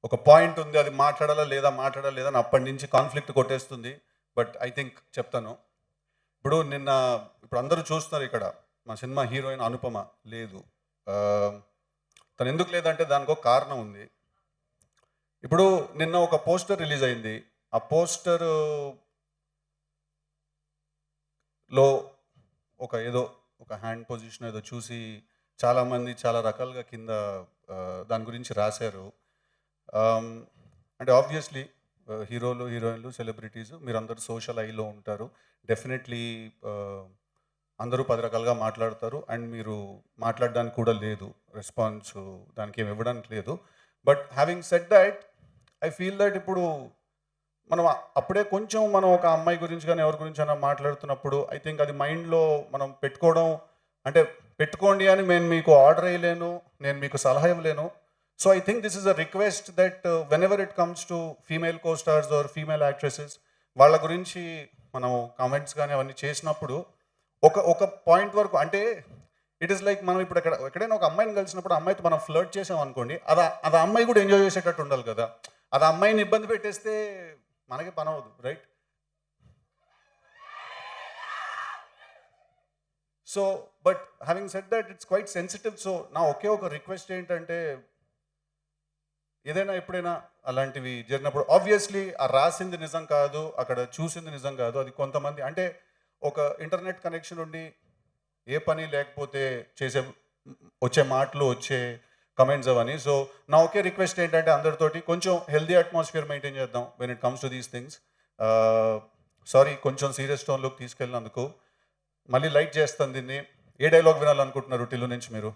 ఒక పాయింట్ ఉంది, అది మాట్లాడాలా లేదా అని అప్పటి నుంచి కాన్ఫ్లిక్ట్ కొట్టేస్తుంది. బట్ ఐ థింక్ చెప్తాను. ఇప్పుడు అందరూ చూస్తున్నారు ఇక్కడ మా సినిమా హీరోయిన్ అనుపమ లేదు. తను ఎందుకు లేదంటే దానికి ఒక కారణం ఉంది. ఇప్పుడు నిన్న ఒక పోస్టర్ రిలీజ్ అయింది. ఆ పోస్టర్ లో ఒక హ్యాండ్ పొజిషన్ ఏదో చూసి చాలామంది చాలా రకాలుగా కింద దాని గురించి రాశారు. అంటే ఆబ్వియస్లీ హీరోలు, హీరోయిన్లు, సెలబ్రిటీస్ మీరందరూ సోషల్ ఐలో ఉంటారు. డెఫినెట్లీ అందరూ 10 రకాలుగా మాట్లాడతారు. అండ్ మీరు మాట్లాడడానికి కూడా లేదు, రెస్పాన్స్ దానికి ఏమి ఇవ్వడానికి లేదు. But having said that, I feel that ఇప్పుడు మనం అప్పుడే కొంచెం మనం ఒక అమ్మాయి గురించి కానీ ఎవరి గురించి అయినా మాట్లాడుతున్నప్పుడు ఐ థింక్ అది మైండ్లో మనం పెట్టుకోవడం, అంటే పెట్టుకోండి అని నేను మీకు ఆర్డర్ వేయలేను, నేను మీకు సలహా ఇవ్వలేను. So I think this is a request that when ever it comes to female co stars or female actresses, వాళ్ళ గురించి మనం కామెంట్స్ కానీ అవన్నీ చేసినప్పుడు ఒక పాయింట్ వరకు, అంటే ఇట్ ఈస్ లైక్ మనం ఇప్పుడు ఎక్కడైనా ఒక అమ్మాయిని కలిసినప్పుడు అమ్మాయితో మనం ఫ్లర్ట్ చేసాం అనుకోండి, అది అమ్మాయి కూడా ఎంజాయ్ చేసేటట్టు ఉండాలి కదా. అది అమ్మాయిని ఇబ్బంది పెట్టేస్తే మనకి పని అవ్వదు, right? So but having said that, it's quite sensitive. So నా ఒకే ఒక రిక్వెస్ట్ ఏంటంటే, ఏదైనా ఎప్పుడైనా అలాంటివి జరిగినప్పుడు ఆబ్వియస్లీ ఆ రాసింది నిజం కాదు, అక్కడ చూసింది నిజం కాదు. అది కొంతమంది, అంటే ఒక ఇంటర్నెట్ కనెక్షన్ ఉండి ఏ పని లేకపోతే వచ్చే మాటలు, వచ్చే కమెంట్స్ అవన్నీ. సో నా ఒకే రిక్వెస్ట్ ఏంటంటే అందరితోటి కొంచెం హెల్దీ అట్మాస్ఫియర్ మెయింటైన్ చేద్దాం when it comes to these things. Sorry కొంచెం సీరియస్ టోన్లోకి తీసుకెళ్ళినందుకు. మళ్ళీ లైట్ చేస్తాను దీన్ని. ఏ డైలాగ్ వినాలనుకుంటున్నారు టిల్లు నుంచి మీరు?